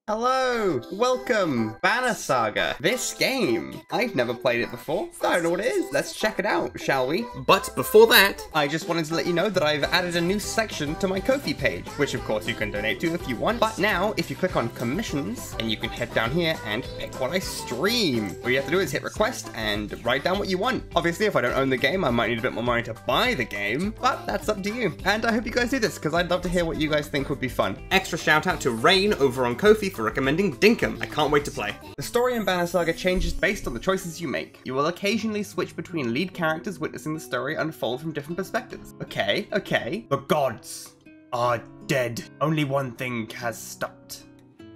Hello! Welcome! Banner Saga. This game. I've never played it before. I don't know what it is. Let's check it out, shall we? But before that, I just wanted to let you know that I've added a new section to my Ko-fi page, which of course you can donate to if you want. But now, if you click on commissions, and you can head down here and pick what I stream. All you have to do is hit request and write down what you want. Obviously, if I don't own the game, I might need a bit more money to buy the game, but that's up to you. And I hope you guys do this, because I'd love to hear what you guys think would be fun. Extra shout out to Rain over on Ko-fi for recommending Dinkum. I can't wait to play. The story in Banner Saga changes based on the choices you make. You will occasionally switch between lead characters witnessing the story unfold from different perspectives. Okay. The gods are dead. Only one thing has stopped.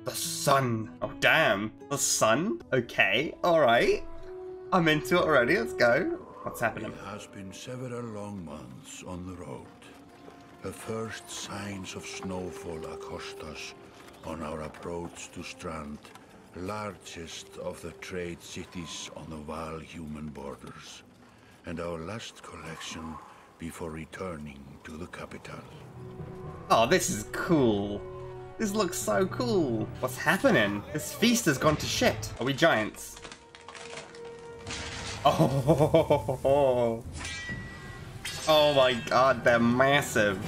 The sun. Oh damn. The sun? Okay, alright. I'm into it already, let's go. What's happening? It has been several long months on the road. The first signs of snowfall accost us on our approach to Strand, largest of the trade cities on the Val human borders, and our last collection before returning to the capital. Oh, this is cool. This looks so cool. What's happening? This feast has gone to shit. Are we giants? Oh my god, they're massive.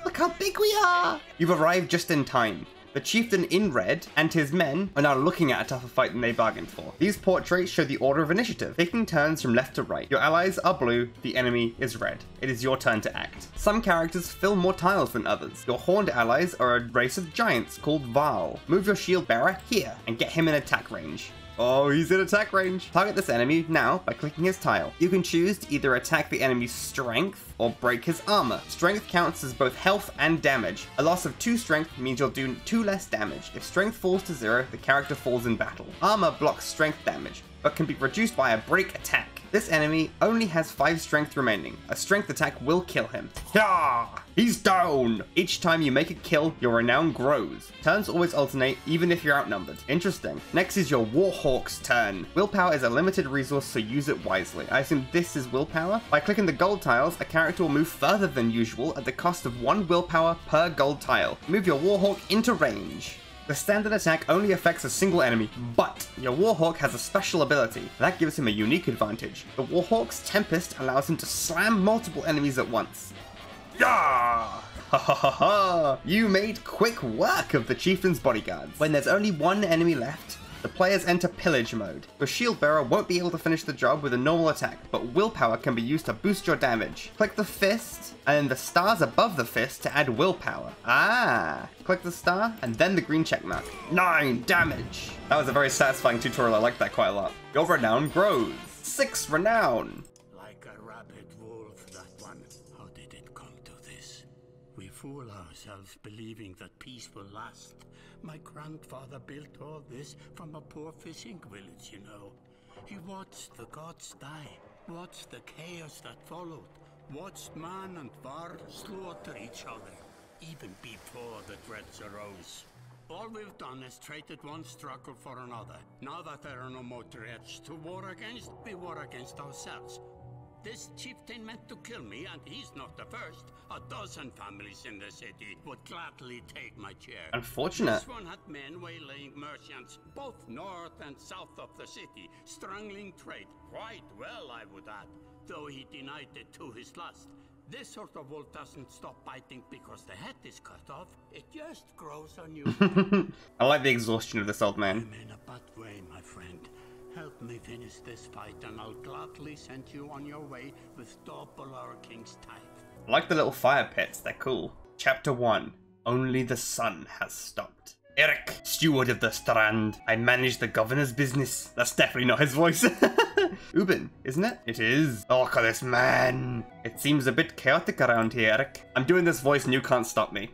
Look how big we are! You've arrived just in time. The chieftain in red and his men are now looking at a tougher fight than they bargained for. These portraits show the order of initiative, taking turns from left to right. Your allies are blue, the enemy is red. It is your turn to act. Some characters fill more tiles than others. Your horned allies are a race of giants called Val. Move your shield bearer here and get him in attack range. Oh, he's in attack range. Target this enemy now by clicking his tile. You can choose to either attack the enemy's strength or break his armor. Strength counts as both health and damage. A loss of 2 strength means you'll do 2 less damage. If strength falls to 0, the character falls in battle. Armor blocks strength damage, but can be reduced by a break attack. This enemy only has 5 strength remaining. A strength attack will kill him. Yeah, he's down! Each time you make a kill, your renown grows. Turns always alternate, even if you're outnumbered. Interesting. Next is your Warhawk's turn. Willpower is a limited resource, so use it wisely. I assume this is willpower? By clicking the gold tiles, a character will move further than usual at the cost of 1 willpower per gold tile. Move your Warhawk into range. The standard attack only affects a single enemy, but your Warhawk has a special ability. That gives him a unique advantage. The Warhawk's Tempest allows him to slam multiple enemies at once. Yeah! Ha ha ha ha! You made quick work of the chieftain's bodyguards. When there's only one enemy left, the players enter pillage mode. Your shield bearer won't be able to finish the job with a normal attack, but willpower can be used to boost your damage. Click the fist, and then the stars above the fist to add willpower. Ah! Click the star, and then the green check mark. 9 damage! That was a very satisfying tutorial, I liked that quite a lot. Your renown grows. 6 renown! Like a rabid wolf, that one. How did it come to this? We fool ourselves believing that peace will last. My grandfather built all this from a poor fishing village, you know. He watched the gods die, watched the chaos that followed, watched man and var slaughter each other, even before the dreads arose. All we've done is traded one struggle for another. Now that there are no more dreads to war against, we war against ourselves. This chieftain meant to kill me, and he's not the first. A dozen families in the city would gladly take my chair. Unfortunate. This one had men waylaying merchants, both north and south of the city, strangling trade. Quite well, I would add, though he denied it to his lust. This sort of wolf doesn't stop biting because the head is cut off. It just grows on you. I like the exhaustion of this old man. I'm in a bad way, my friend. Help me finish this fight and I'll gladly send you on your way with double our king's tithe. I like the little fire pits, they're cool. Chapter 1. Only the sun has stopped. Eric, steward of the Strand. I manage the governor's business. That's definitely not his voice. Ubin, isn't it? It is. Oh, look at this man. It seems a bit chaotic around here, Eric. I'm doing this voice and you can't stop me.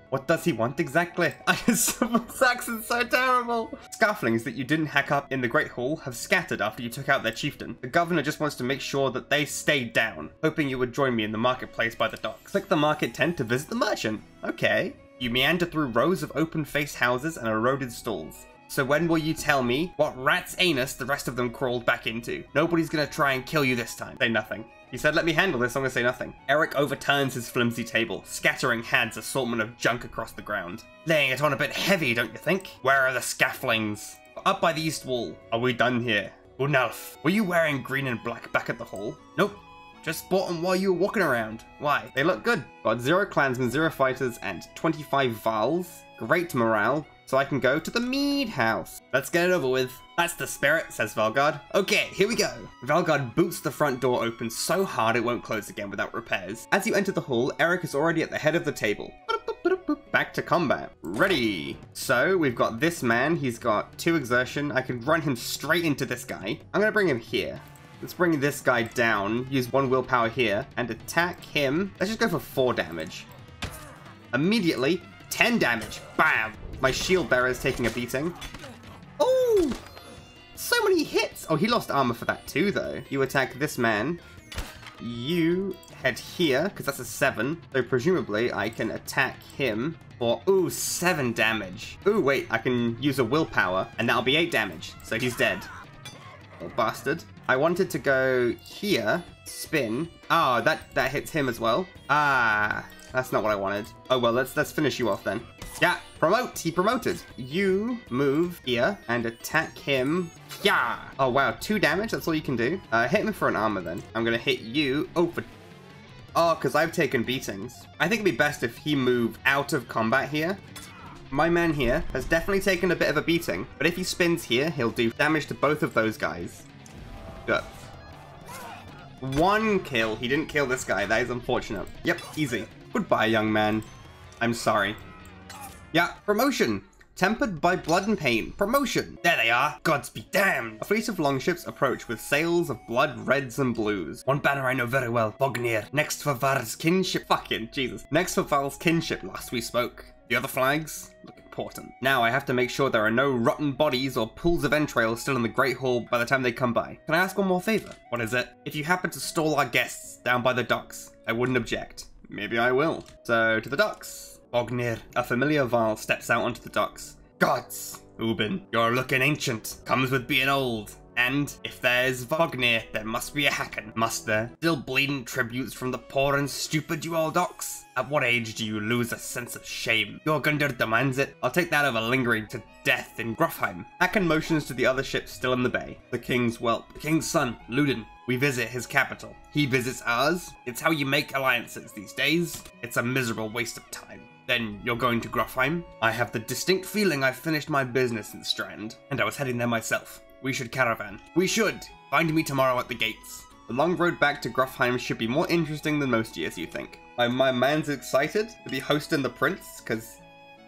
What does he want exactly? His accent's so terrible. Scarflings that you didn't hack up in the Great Hall have scattered after you took out their chieftain. The governor just wants to make sure that they stay down, hoping you would join me in the marketplace by the docks. Click the market tent to visit the merchant. Okay. You meander through rows of open-faced houses and eroded stalls. So when will you tell me what rat's anus the rest of them crawled back into? Nobody's gonna try and kill you this time. Say nothing. He said, let me handle this, I'm gonna say nothing. Eric overturns his flimsy table, scattering Had's assortment of junk across the ground. Laying it on a bit heavy, don't you think? Where are the scaffoldings? Up by the east wall. Are we done here? Unalf, were you wearing green and black back at the hall? Nope. Just bought them while you were walking around. Why? They look good. Got 0 clansmen, 0 fighters, and 25 Vals. Great morale. So I can go to the mead house. Let's get it over with. That's the spirit, says Valgard. Okay, here we go. Valgard boots the front door open so hard it won't close again without repairs. As you enter the hall, Eric is already at the head of the table. Back to combat. Ready. So we've got this man. He's got 2 exertion. I can run him straight into this guy. I'm gonna bring him here. Let's bring this guy down. Use 1 willpower here and attack him. Let's just go for 4 damage. Immediately, 10 damage. Bam. My shield bearer is taking a beating. Oh, so many hits. Oh, he lost armor for that too, though. You attack this man. You head here, because that's a 7. So presumably I can attack him for, ooh, 7 damage. Ooh, wait, I can use a willpower, and that'll be 8 damage. So he's dead. Oh, bastard. I wanted to go here, spin. Oh, that hits him as well. Ah, that's not what I wanted. Oh, well, let's finish you off then. Yeah, promote. He promoted. You move here and attack him. Yeah. Oh, wow. 2 damage. That's all you can do. Hit him for an armor then. I'm going to hit you. Oh, because I've taken beatings. I think it'd be best if he moved out of combat here. My man here has definitely taken a bit of a beating, but if he spins here, he'll do damage to both of those guys. Good. 1 kill. He didn't kill this guy. That is unfortunate. Yep, easy. Goodbye, young man. I'm sorry. Yeah, promotion. Tempered by blood and pain. Promotion. There they are. Gods be damned. A fleet of longships approach with sails of blood, reds, and blues. One banner I know very well. Bognir. Next for Var's kinship. Fucking Jesus. Next for Val's kinship. Last we spoke. The other flags look important. Now I have to make sure there are no rotten bodies or pools of entrails still in the Great Hall by the time they come by. Can I ask one more favor? What is it? If you happen to stall our guests down by the docks, I wouldn't object. Maybe I will. So, to the docks. Bognir. A familiar Val steps out onto the docks. Gods! Ubin, you're looking ancient. Comes with being old. And if there's Vognir, there must be a Hacken, must there? Still bleeding tributes from the poor and stupid you all docks? At what age do you lose a sense of shame? Jorgunder demands it. I'll take that over lingering to death in Grofheim. Hacken motions to the other ships still in the bay. The king's whelp. The king's son, Ludin. We visit his capital. He visits ours. It's how you make alliances these days. It's a miserable waste of time. Then you're going to Grofheim? I have the distinct feeling I've finished my business in Strand, and I was heading there myself. We should caravan. We should! Find me tomorrow at the gates. The long road back to Grofheim should be more interesting than most years, you think. My man's excited to be hosting the prince, because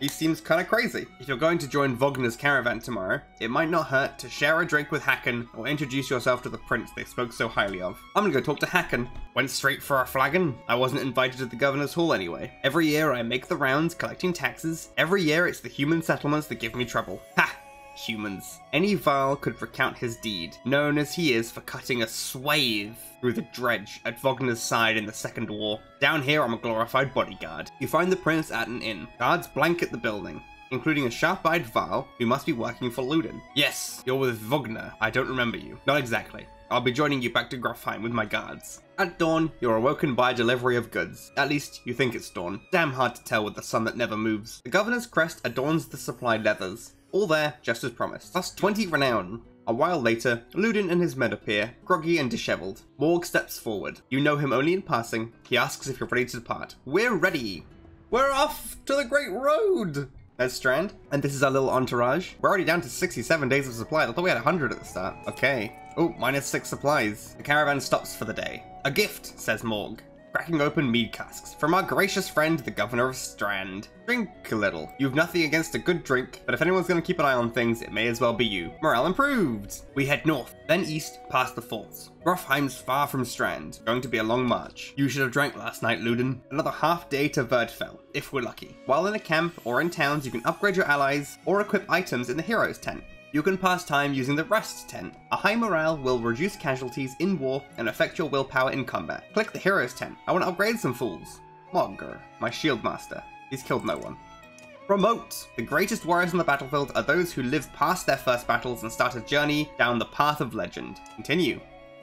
he seems kind of crazy. If you're going to join Vognir's caravan tomorrow, it might not hurt to share a drink with Hacken or introduce yourself to the prince they spoke so highly of. I'm gonna go talk to Hacken. Went straight for a flagon. I wasn't invited to the governor's hall anyway. Every year I make the rounds collecting taxes. Every year it's the human settlements that give me trouble. Ha! Humans. Any Val could recount his deed, known as he is for cutting a swathe through the dredge at Vognir's side in the Second War. Down here I'm a glorified bodyguard. You find the prince at an inn. Guards blanket the building, including a sharp-eyed Val who must be working for Ludin. Yes, you're with Vognir. I don't remember you. Not exactly. I'll be joining you back to Grofheim with my guards. At dawn, you're awoken by a delivery of goods. At least, you think it's dawn. Damn hard to tell with the sun that never moves. The governor's crest adorns the supplied leathers. All there, just as promised. Plus 20 renown. A while later, Ludin and his men appear, groggy and disheveled. Morg steps forward. You know him only in passing. He asks if you're ready to depart. We're ready! We're off to the Great Road! There's Strand, and this is our little entourage. We're already down to 67 days of supply. I thought we had 100 at the start. Okay. Oh, -6 supplies. The caravan stops for the day. A gift, says Morg, cracking open mead casks. From our gracious friend, the governor of Strand. Drink a little. You've nothing against a good drink, but if anyone's going to keep an eye on things, it may as well be you. Morale improved. We head north, then east, past the forts. Grofheim's far from Strand. Going to be a long march. You should have drank last night, Ludin. Another half day to Verdfell, if we're lucky. While in a camp or in towns, you can upgrade your allies or equip items in the hero's tent. You can pass time using the Rest tent. A high morale will reduce casualties in war and affect your willpower in combat. Click the Heroes tent. I want to upgrade some fools. Mogger, my shield master. He's killed no one. Promote! The greatest warriors on the battlefield are those who live past their first battles and start a journey down the path of legend. Continue.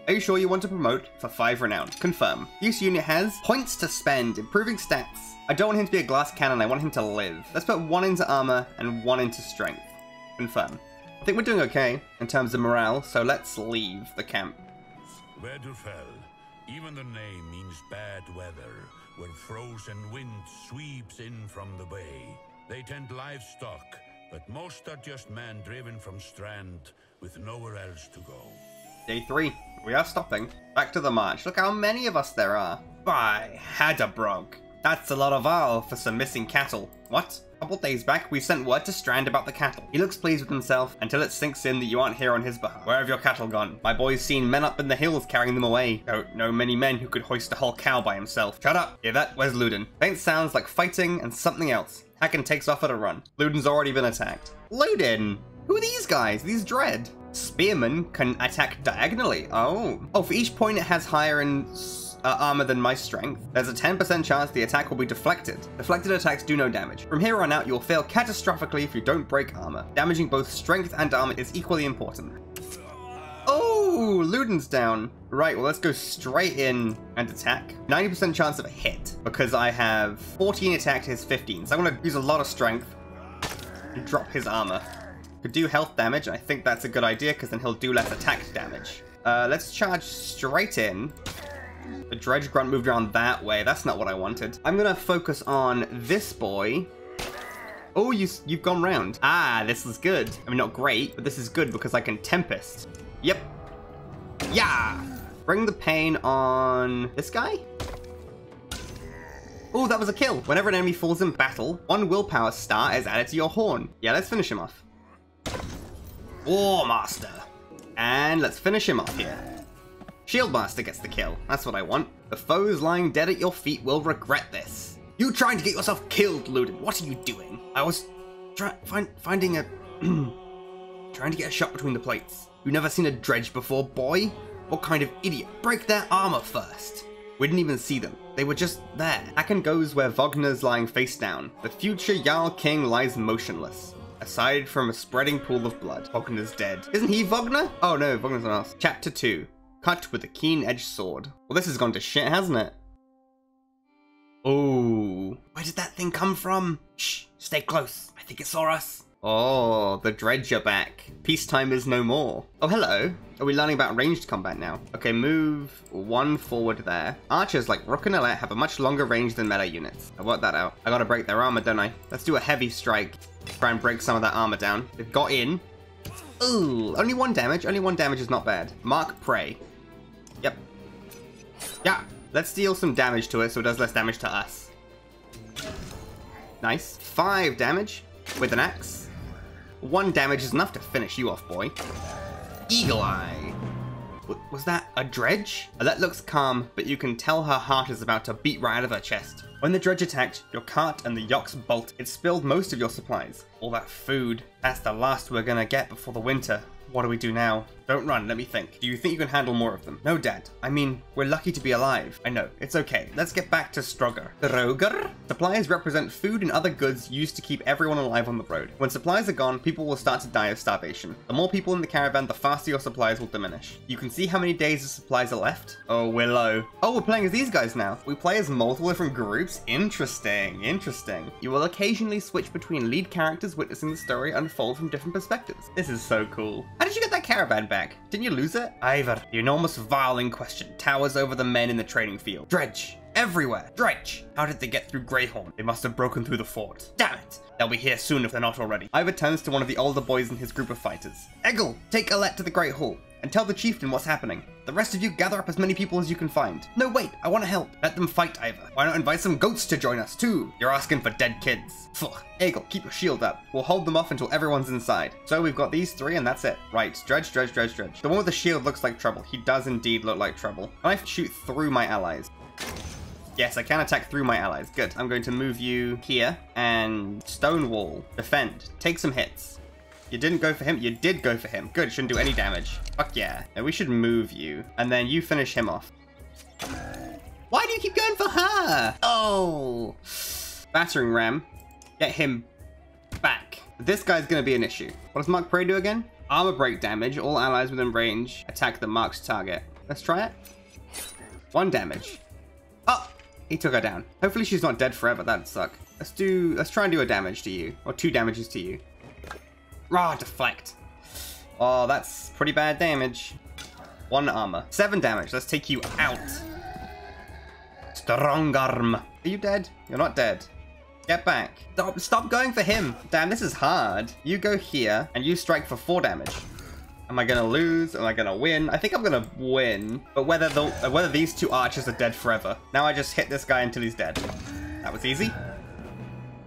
Are you sure you want to promote for 5 renown? Confirm. This unit has points to spend, improving stats. I don't want him to be a glass cannon, I want him to live. Let's put 1 into armor and 1 into strength. Confirm. I think we're doing okay in terms of morale, so let's leave the camp. Wedderfell. Even the name means bad weather, where frozen wind sweeps in from the bay. They tend livestock, but most are just men driven from Strand with nowhere else to go. Day 3. We are stopping. Back to the march. Look how many of us there are. By Hadderbrog. That's a lot of Arl for some missing cattle. What? A couple days back, we sent word to Strand about the cattle. He looks pleased with himself until it sinks in that you aren't here on his behalf. Where have your cattle gone? My boy's seen men up in the hills carrying them away. Don't know many men who could hoist a whole cow by himself. Shut up! Hear that? Where's Luden? Faint sounds like fighting and something else. Hacken takes off at a run. Luden's already been attacked. Luden! Who are these guys? These dread. Spearmen can attack diagonally. Oh, for each point it has higher in armor than my strength, there's a 10% chance the attack will be deflected. Deflected attacks do no damage. From here on out, you'll fail catastrophically if you don't break armor. Damaging both strength and armor is equally important. Oh, Luden's down. Right, well, let's go straight in and attack. 90% chance of a hit because I have 14 attack to his 15. So I'm going to use a lot of strength and drop his armor. Could do health damage, and I think that's a good idea because then he'll do less attack damage. Let's charge straight in. The Dredge Grunt moved around that way. That's not what I wanted. I'm going to focus on this boy. Oh, you've gone round. Ah, this is good. I mean, not great, but this is good because I can Tempest. Yep. Yeah! Bring the pain on this guy? Oh, that was a kill. Whenever an enemy falls in battle, 1 willpower star is added to your horn. Yeah, let's finish him off. War Master. And let's finish him off here. Shield Master gets the kill. That's what I want. The foes lying dead at your feet will regret this. You trying to get yourself killed, Luden. What are you doing? I was finding a... trying to get a shot between the plates. You never seen a dredge before, boy? What kind of idiot? Break their armor first. We didn't even see them. They were just there. Hacken goes where Wagner's lying face down. The future Jarl King lies motionless. Aside from a spreading pool of blood. Wagner's dead. Isn't he Wagner? Oh no, Wagner's someone else. Chapter 2. Cut with a keen-edged sword. Well, this has gone to shit, hasn't it? Oh, where did that thing come from? Shh, stay close. I think it saw us. Oh, the dredge are back. Peacetime is no more. Oh, hello. Are we learning about ranged combat now? Okay, move 1 forward there. Archers like Rook and Alette have a much longer range than melee units. I worked that out. I gotta break their armor, don't I? Let's do a heavy strike. Try and break some of that armor down. They've got in. Ooh, only 1 damage. Only 1 damage is not bad. Mark Prey. Yep. Yeah, let's deal some damage to it so it does less damage to us. Nice. 5 damage with an axe. 1 damage is enough to finish you off, boy. Eagle Eye. Was that a dredge? That looks calm, but you can tell her heart is about to beat right out of her chest. When the dredge attacked, your cart and the yokes bolt. It spilled most of your supplies. All that food. That's the last we're gonna get before the winter. What do we do now? Don't run, let me think. Do you think you can handle more of them? No, Dad. I mean, we're lucky to be alive. I know, it's okay. Let's get back to Stroger. Stroger? Supplies represent food and other goods used to keep everyone alive on the road. When supplies are gone, people will start to die of starvation. The more people in the caravan, the faster your supplies will diminish. You can see how many days of supplies are left. Oh, we're low. Oh, we're playing as these guys now. We play as multiple different groups? Interesting, interesting. You will occasionally switch between lead characters witnessing the story unfold from different perspectives. This is so cool. How did you get that caravan back? Didn't you lose it? Ivor, the enormous vial in question towers over the men in the training field. Dredge! Everywhere! Dredge! How did they get through Greyhorn? They must have broken through the fort. Damn it! They'll be here soon if they're not already. Ivor turns to one of the older boys in his group of fighters. Eggle, take Alette to the Great Hall and tell the chieftain what's happening. The rest of you gather up as many people as you can find. No, wait, I want to help. Let them fight, Ivor. Why not invite some goats to join us too? You're asking for dead kids. Fuck. Eggle, keep your shield up. We'll hold them off until everyone's inside. So we've got these 3 and that's it. Right, dredge, dredge, dredge, dredge. The one with the shield looks like trouble. He does indeed look like trouble. Can I shoot through my allies? Yes, I can attack through my allies. Good. I'm going to move you here and Stonewall. Defend. Take some hits. You didn't go for him? You did go for him. Good, shouldn't do any damage. Fuck yeah. And we should move you. And then you finish him off. Why do you keep going for her? Oh. Battering ram. Get him back. This guy's gonna be an issue. What does Mark Prey do again? Armor break damage. All allies within range attack the marked target. Let's try it. 1 damage. Oh, he took her down. Hopefully she's not dead forever. That'd suck. Let's try and do a damage to you, or 2 damages to you. Rah, deflect. Oh, that's pretty bad damage. 1 armor. 7 damage. Let's take you out. Strong arm. Are you dead? You're not dead. Get back. Stop going for him. Damn, this is hard. You go here, and you strike for 4 damage. Am I gonna lose? Am I gonna win? I think I'm gonna win. But whether these 2 archers are dead forever. Now I just hit this guy until he's dead. That was easy.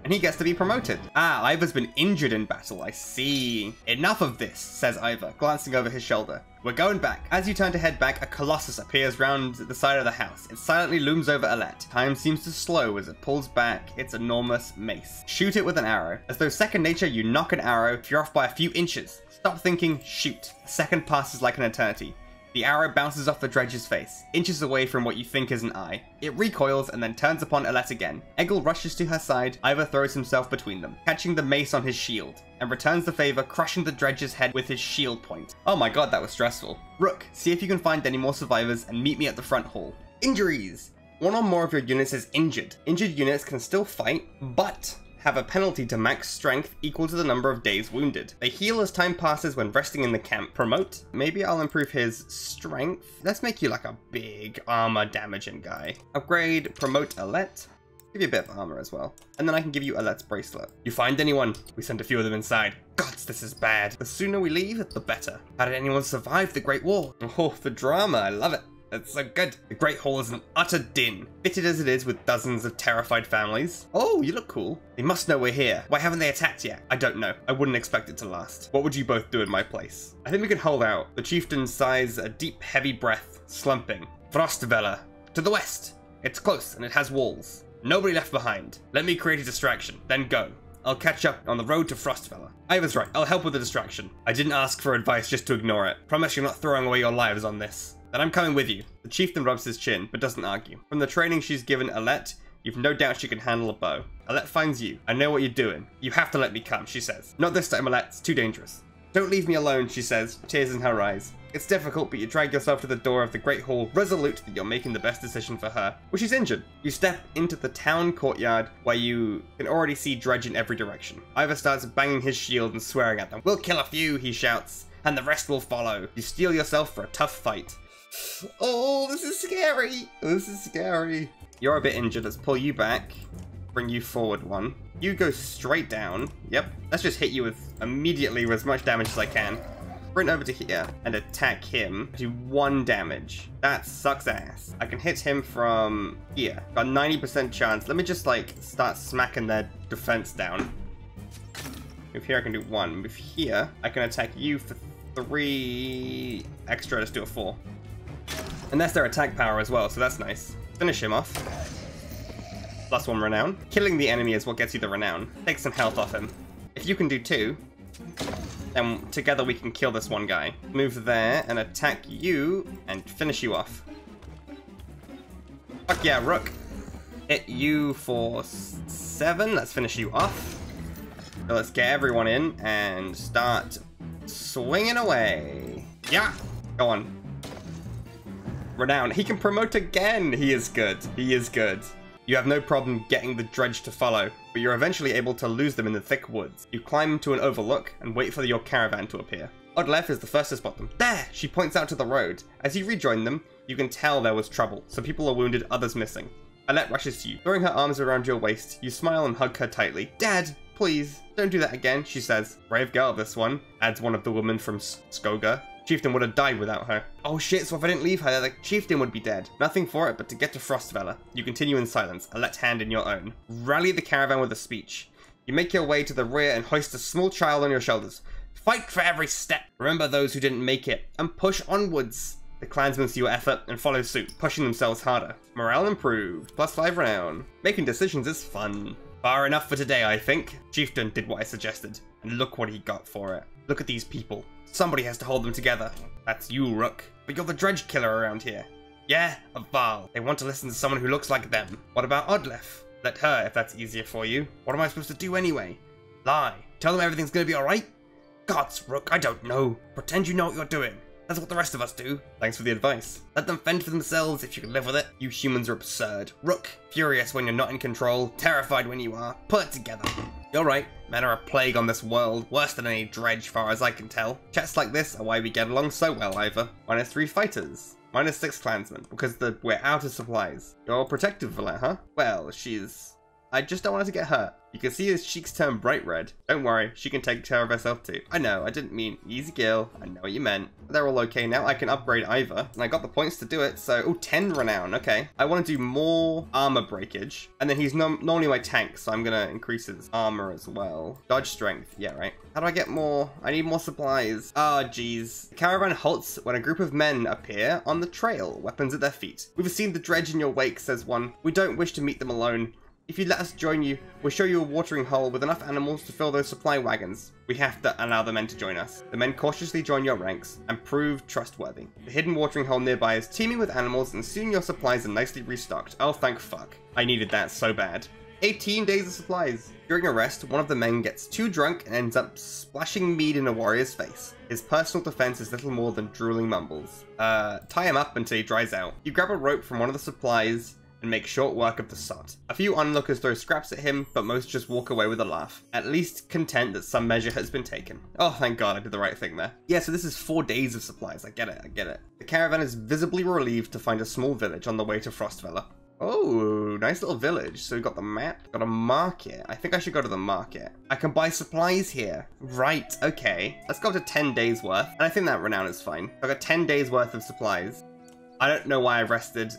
And he gets to be promoted. Ah, Ivor's been injured in battle, I see. Enough of this, says Ivor, glancing over his shoulder. We're going back. As you turn to head back, a colossus appears round the side of the house. It silently looms over Alette. Time seems to slow as it pulls back its enormous mace. Shoot it with an arrow. As though second nature, you knock an arrow if you're off by a few inches. Stop thinking, shoot. A second passes like an eternity. The arrow bounces off the dredge's face, inches away from what you think is an eye. It recoils and then turns upon Alette again. Egil rushes to her side, Ivor throws himself between them, catching the mace on his shield, and returns the favor, crushing the dredge's head with his shield point. Oh my god, that was stressful. Rook, see if you can find any more survivors and meet me at the front hall. Injuries! 1 or more of your units is injured. Injured units can still fight, but have a penalty to max strength equal to the number of days wounded. They heal as time passes when resting in the camp. Promote. Maybe I'll improve his strength. Let's make you like a big armor damaging guy. Upgrade, promote Alette. Give you a bit of armor as well. And then I can give you Alette's bracelet. You find anyone? We sent a few of them inside. Gods, this is bad. The sooner we leave, the better. How did anyone survive the Great War? Oh, the drama, I love it. It's so good. The Great Hall is an utter din, fitted as it is with dozens of terrified families. Oh, you look cool. They must know we're here. Why haven't they attacked yet? I don't know. I wouldn't expect it to last. What would you both do in my place? I think we can hold out. The chieftain sighs a deep, heavy breath, slumping. Frostwelle. To the west. It's close and it has walls. Nobody left behind. Let me create a distraction, then go. I'll catch up on the road to Frostwelle. Ivor's right. I'll help with the distraction. I didn't ask for advice just to ignore it. Promise you're not throwing away your lives on this. Then I'm coming with you. The chieftain rubs his chin, but doesn't argue. From the training she's given Alette, you've no doubt she can handle a bow. Alette finds you. I know what you're doing. You have to let me come, she says. Not this time, Alette. It's too dangerous. Don't leave me alone, she says, tears in her eyes. It's difficult, but you drag yourself to the door of the Great Hall, resolute that you're making the best decision for her. Well, she's injured. You step into the town courtyard, where you can already see dredge in every direction. Ivor starts banging his shield and swearing at them. We'll kill a few, he shouts, and the rest will follow. You steel yourself for a tough fight. Oh, this is scary. This is scary. You're a bit injured. Let's pull you back. Bring you forward 1. You go straight down. Yep. Let's just hit you with immediately with as much damage as I can. Sprint over to here and attack him. Do 1 damage. That sucks ass. I can hit him from here. Got 90% chance. Let me just like start smacking their defense down. Move here, I can do 1. Move here, I can attack you for 3 extra. Let's do a 4. And that's their attack power as well, so that's nice. Finish him off. +1 renown. Killing the enemy is what gets you the renown. Take some health off him. If you can do 2, then together we can kill this one guy. Move there and attack you and finish you off. Fuck yeah, Rook. Hit you for 7. Let's finish you off. So let's get everyone in and start swinging away. Yeah. Go on. Renown. He can promote again. He is good. He is good. You have no problem getting the dredge to follow, but you're eventually able to lose them in the thick woods. You climb to an overlook and wait for your caravan to appear. Odlef is the first to spot them. There! She points out to the road. As you rejoin them, you can tell there was trouble. Some people are wounded, others missing. Alette rushes to you. Throwing her arms around your waist, you smile and hug her tightly. Dad, please, don't do that again, she says. Brave girl, this one, adds one of the women from Saga. Chieftain would have died without her. Oh shit, so if I didn't leave her, the chieftain would be dead. Nothing for it but to get to Frostwelle. You continue in silence, Alette's hand in your own. Rally the caravan with a speech. You make your way to the rear and hoist a small child on your shoulders. Fight for every step. Remember those who didn't make it, and push onwards. The clansmen see your effort and follow suit, pushing themselves harder. Morale improved, +5 renown. Making decisions is fun. Far enough for today, I think. Chieftain did what I suggested, and look what he got for it. Look at these people. Somebody has to hold them together. That's you, Rook. But you're the dredge killer around here. Yeah, a Val. They want to listen to someone who looks like them. What about Odlef? Let her, if that's easier for you. What am I supposed to do anyway? Lie. Tell them everything's gonna be alright? Gods, Rook, I don't know. Pretend you know what you're doing. That's what the rest of us do. Thanks for the advice. Let them fend for themselves if you can live with it. You humans are absurd. Rook, furious when you're not in control, terrified when you are. Put it together. You're right. Men are a plague on this world, worse than any dredge far as I can tell. Chats like this are why we get along so well, Ivor. -3 fighters. -6 clansmen, because we're out of supplies. You're protective for that, huh? Well, I just don't want her to get hurt. You can see his cheeks turn bright red. Don't worry, she can take care of herself too. I know, I didn't mean easy girl. I know what you meant. They're all okay now. I can upgrade Ivor, and I got the points to do it, so... Oh, 10 renown, okay. I want to do more armor breakage, and then he's normally my tank, so I'm gonna increase his armor as well. Dodge strength, yeah, right. How do I get more? I need more supplies. Oh, geez. The caravan halts when a group of men appear on the trail, weapons at their feet. We've seen the dredge in your wake, says one. We don't wish to meet them alone. If you let us join you, we'll show you a watering hole with enough animals to fill those supply wagons. We have to allow the men to join us. The men cautiously join your ranks and prove trustworthy. The hidden watering hole nearby is teeming with animals and soon your supplies are nicely restocked. Oh, thank fuck. I needed that so bad. 18 days of supplies. During a rest, one of the men gets too drunk and ends up splashing mead in a warrior's face. His personal defense is little more than drooling mumbles. Tie him up until he dries out. You grab a rope from one of the supplies and make short work of the sot. A few onlookers throw scraps at him, but most just walk away with a laugh, at least content that some measure has been taken. Oh, thank God I did the right thing there. Yeah, so this is 4 days of supplies. I get it. The caravan is visibly relieved to find a small village on the way to Frostvella. Oh, nice little village. So we've got the map, got a market. I think I should go to the market. I can buy supplies here. Right, okay. Let's go to 10 days worth, and I think that renown is fine. I've got 10 days worth of supplies. I don't know why I rested.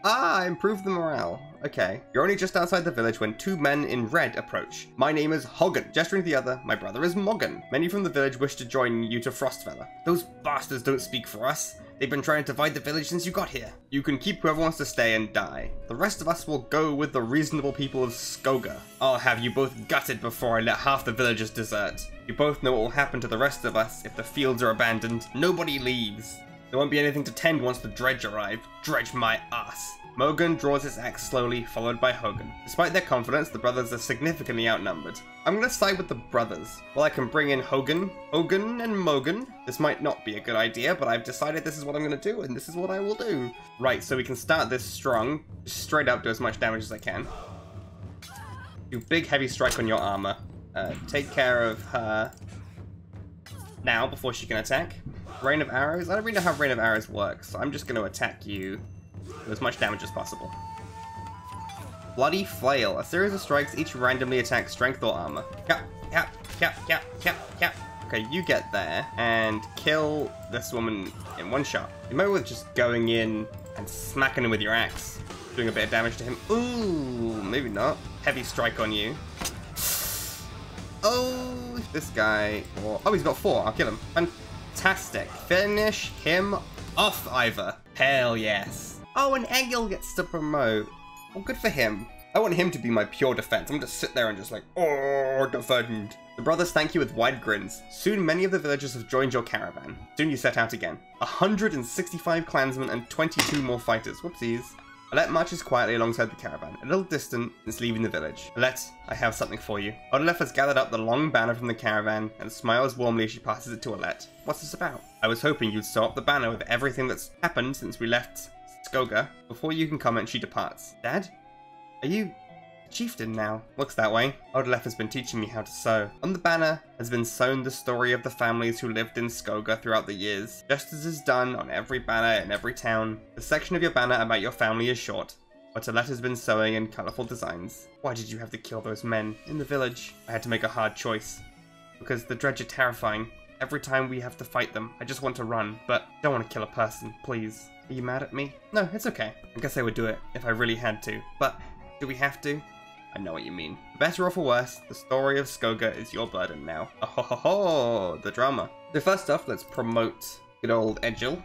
Ah, improved the morale. Okay. You're only just outside the village when 2 men in red approach. My name is Hogan. Gesturing to the other, my brother is Moggan. Many from the village wish to join you to Frostvella. Those bastards don't speak for us. They've been trying to divide the village since you got here. You can keep whoever wants to stay and die. The rest of us will go with the reasonable people of Saga. I'll have you both gutted before I let half the villagers desert. You both know what will happen to the rest of us if the fields are abandoned. Nobody leaves. There won't be anything to tend once the dredge arrive. Dredge my ass. Moggan draws his axe slowly, followed by Hogan. Despite their confidence, the brothers are significantly outnumbered. I'm gonna side with the brothers. Well, I can bring in Hogan, and Moggan. This might not be a good idea, but I've decided this is what I'm gonna do, and this is what I will do. Right, so we can start this strong. Just straight up do as much damage as I can. Do big heavy strike on your armor. Take care of her now before she can attack. Rain of arrows? I don't really know how rain of arrows works, so I'm just going to attack you with as much damage as possible. Bloody flail. A series of strikes each randomly attack strength or armor. Cap. Okay, you get there and kill this woman in one shot. You might with just going in and smacking him with your axe, doing a bit of damage to him. Ooh, maybe not. Heavy strike on you. Oh, this guy. Oh, he's got 4. I'll kill him. Fantastic. Finish him off, Ivor. Hell yes. Oh, and Egil gets to promote. Well, good for him. I want him to be my pure defense. I'm going to sit there and just like, oh, defend. The brothers thank you with wide grins. Soon many of the villagers have joined your caravan. Soon you set out again. 165 clansmen and 22 more fighters. Whoopsies. Alette marches quietly alongside the caravan, a little distant since leaving the village. Alette, I have something for you. Odalef has gathered up the long banner from the caravan and smiles warmly as she passes it to Alette. What's this about? I was hoping you'd sew up the banner with everything that's happened since we left Saga. Before you can comment, she departs. Dad? Are you a chieftain now? Looks that way. Odalef has been teaching me how to sew. On the banner has been sewn the story of the families who lived in Saga throughout the years, just as is done on every banner in every town. The section of your banner about your family is short, but Alette has been sewing in colourful designs. Why did you have to kill those men in the village? I had to make a hard choice, because the dredge are terrifying. Every time we have to fight them, I just want to run, but I don't want to kill a person, please. Are you mad at me? No, it's okay. I guess I would do it if I really had to, but do we have to? I know what you mean. For better or for worse, the story of Saga is your burden now. Oh ho ho ho, the drama. So first off, let's promote good old Egil.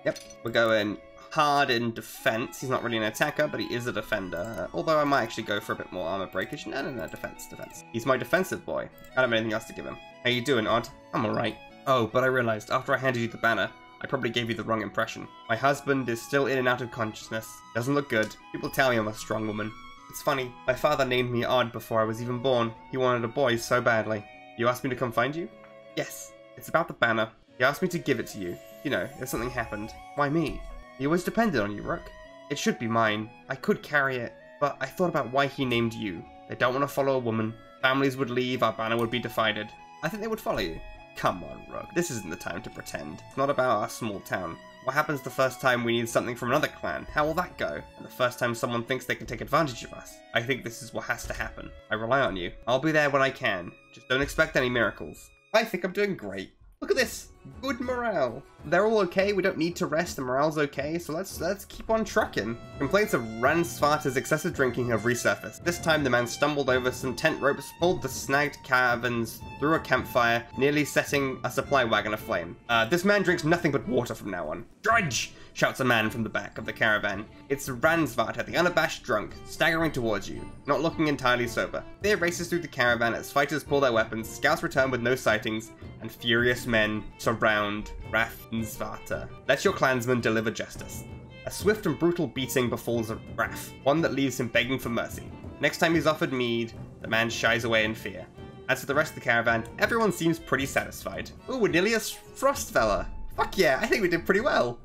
Yep, we're going hard in defense. He's not really an attacker, but he is a defender. Although I might actually go for a bit more armor breakage. No, defense. He's my defensive boy. I don't have anything else to give him. How you doing, Odd? I'm alright. Oh, but I realized after I handed you the banner, I probably gave you the wrong impression. My husband is still in and out of consciousness. Doesn't look good. People tell me I'm a strong woman. It's funny, my father named me Odd before I was even born. He wanted a boy so badly. You asked me to come find you? Yes, it's about the banner. He asked me to give it to you. You know, if something happened. Why me? He always depended on you, Rook. It should be mine. I could carry it, but I thought about why he named you. They don't want to follow a woman. Families would leave, our banner would be divided. I think they would follow you. Come on, Rook. This isn't the time to pretend. It's not about our small town. What happens the first time we need something from another clan? How will that go? And the first time someone thinks they can take advantage of us? I think this is what has to happen. I rely on you. I'll be there when I can. Just don't expect any miracles. I think I'm doing great. Look at this. Good morale. They're all okay. We don't need to rest. The morale's okay. So let's keep on trucking. Complaints of Ransvarta's excessive drinking have resurfaced. This time the man stumbled over some tent ropes, pulled the snagged caravans through a campfire, nearly setting a supply wagon aflame. This man drinks nothing but water from now on. Drudge! Shouts a man from the back of the caravan. It's Ransvarta, the unabashed drunk, staggering towards you, not looking entirely sober. Fear races through the caravan as fighters pull their weapons, scouts return with no sightings, and furious men surround Ransvarta. Let your clansmen deliver justice. A swift and brutal beating befalls Raff, one that leaves him begging for mercy. Next time he's offered mead, the man shies away in fear. As for the rest of the caravan, everyone seems pretty satisfied. Ooh, we're nearly a Frostfella. Fuck yeah, I think we did pretty well.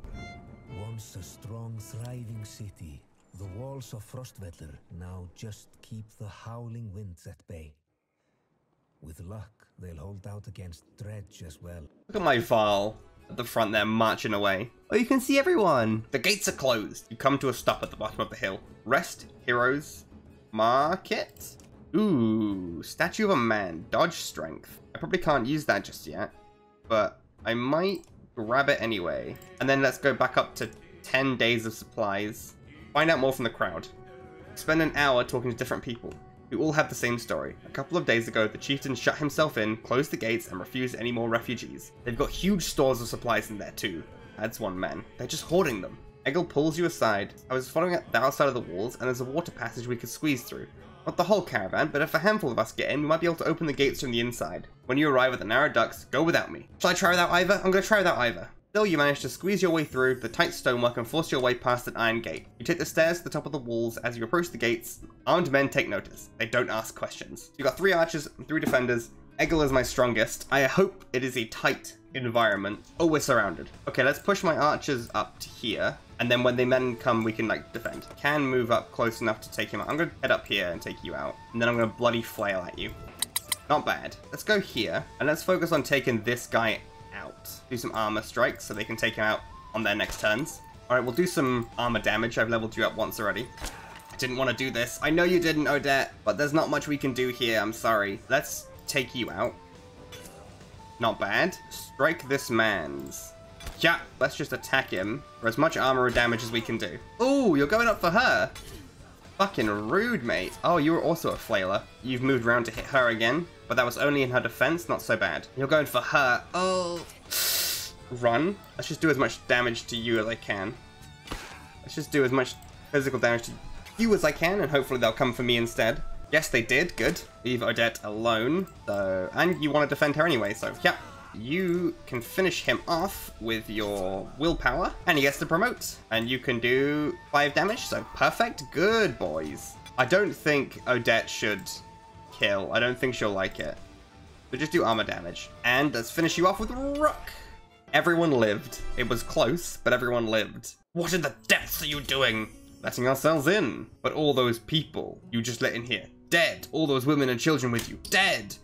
Once a strong, thriving city, the walls of Frostvellir now just keep the howling winds at bay. With luck, they'll hold out against Dredge as well. Look at my Varl at the front there marching away. Oh, you can see everyone! The gates are closed. You come to a stop at the bottom of the hill. Rest, heroes, market? Ooh, statue of a man, dodge strength. I probably can't use that just yet, but I might grab it anyway. And then let's go back up to 10 days of supplies. Find out more from the crowd. Spend an hour talking to different people, who all have the same story. A couple of days ago, the chieftain shut himself in, closed the gates, and refused any more refugees. They've got huge stores of supplies in there too, adds one man. They're just hoarding them. Egil pulls you aside. I was following the outside of the walls, and there's a water passage we could squeeze through. Not the whole caravan, but if a handful of us get in, we might be able to open the gates from the inside. When you arrive at the narrow ducts, go without me. Shall I try without either? I'm gonna try without either. Still, you manage to squeeze your way through the tight stonework and force your way past an iron gate. You take the stairs to the top of the walls. As you approach the gates, armed men take notice. They don't ask questions. You've got 3 archers and 3 defenders. Egil is my strongest. I hope it is a tight environment. Oh, we're surrounded. Okay, let's push my archers up to here. And then when the men come, we can, like, defend. Can move up close enough to take him out. I'm going to head up here and take you out. And then I'm going to bloody flail at you. Not bad. Let's go here. And let's focus on taking this guy out. Do some armor strikes so they can take him out on their next turns. Alright, we'll do some armor damage. I've leveled you up once already. I didn't want to do this. I know you didn't, Odette. But there's not much we can do here. I'm sorry. Let's take you out. Not bad. Strike this man's. Yeah, let's just attack him for as much armor or damage as we can do. Ooh, you're going up for her. Fucking rude, mate. Oh, you were also a flailer. You've moved around to hit her again, but that was only in her defense, not so bad. You're going for her. Oh. Run. Let's just do as much damage to you as I can. Let's just do as much physical damage to you as I can, and hopefully they'll come for me instead. Yes, they did. Good. Leave Odette alone. So, and you want to defend her anyway, so yeah. You can finish him off with your willpower, and he gets to promote. And you can do 5 damage, so perfect. Good, boys. I don't think Odette should kill. I don't think she'll like it. So just do armor damage. And let's finish you off with Rook. Everyone lived. It was close, but everyone lived. What in the depths are you doing? Letting ourselves in. But all those people you just let in here, dead. All those women and children with you, dead.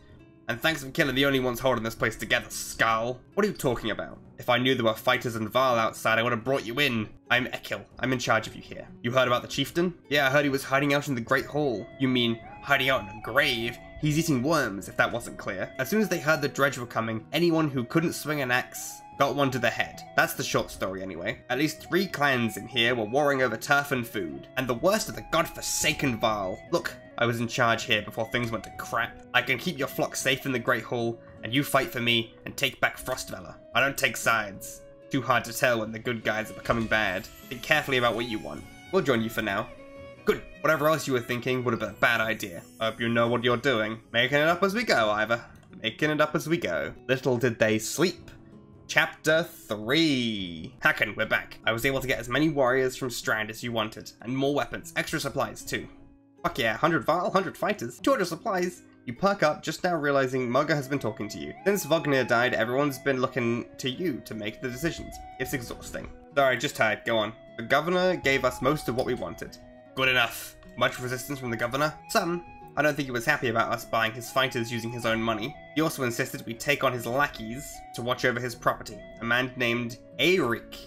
And thanks for killing the only ones holding this place together, Skull. What are you talking about? If I knew there were fighters and Varl outside, I would have brought you in. I'm Ekil. I'm in charge of you here. You heard about the chieftain? Yeah, I heard he was hiding out in the Great Hall. You mean hiding out in a grave? He's eating worms, if that wasn't clear. As soon as they heard the dredge were coming, anyone who couldn't swing an axe got one to the head. That's the short story anyway. At least 3 clans in here were warring over turf and food. And the worst of the godforsaken Varl. Look, I was in charge here before things went to crap. I can keep your flock safe in the Great Hall, and you fight for me and take back Frostvellir. I don't take sides. Too hard to tell when the good guys are becoming bad. Think carefully about what you want. We'll join you for now. Good. Whatever else you were thinking would have been a bad idea. Hope you know what you're doing. Making it up as we go, Ivor. Making it up as we go. Little did they sleep. Chapter 3. Hacken, we're back. I was able to get as many warriors from Strand as you wanted, and more weapons, extra supplies too. Fuck yeah, 100 Varl, 100 fighters, 200 supplies. You perk up just now realizing Mugger has been talking to you. Since Vognir died, everyone's been looking to you to make the decisions. It's exhausting. Sorry, just tired. Go on. The governor gave us most of what we wanted. Good enough. Much resistance from the governor? Some. I don't think he was happy about us buying his fighters using his own money. He also insisted we take on his lackeys to watch over his property. A man named Eric.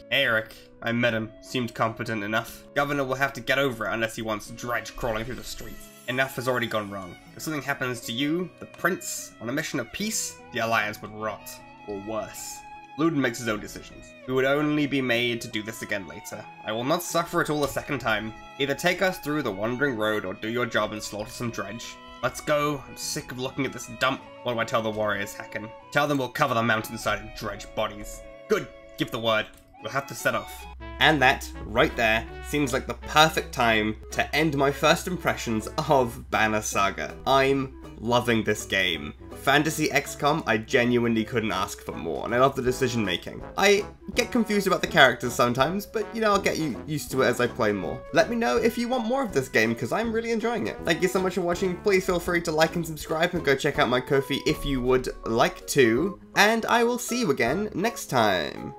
I met him. Seemed competent enough. Governor will have to get over it unless he wants Dredge crawling through the streets. Enough has already gone wrong. If something happens to you, the prince, on a mission of peace, the alliance would rot. Or worse. Ludin makes his own decisions. We would only be made to do this again later. I will not suffer it all a second time. Either take us through the wandering road or do your job and slaughter some Dredge. Let's go. I'm sick of looking at this dump. What do I tell the warriors, Hacken? Tell them we'll cover the mountainside in Dredge bodies. Good. Give the word. We'll have to set off. And that, right there, seems like the perfect time to end my first impressions of Banner Saga. I'm loving this game. Fantasy XCOM, I genuinely couldn't ask for more, and I love the decision making. I get confused about the characters sometimes, but you know, I'll get used to it as I play more. Let me know if you want more of this game, because I'm really enjoying it. Thank you so much for watching. Please feel free to like and subscribe, and go check out my Ko-fi if you would like to, and I will see you again next time.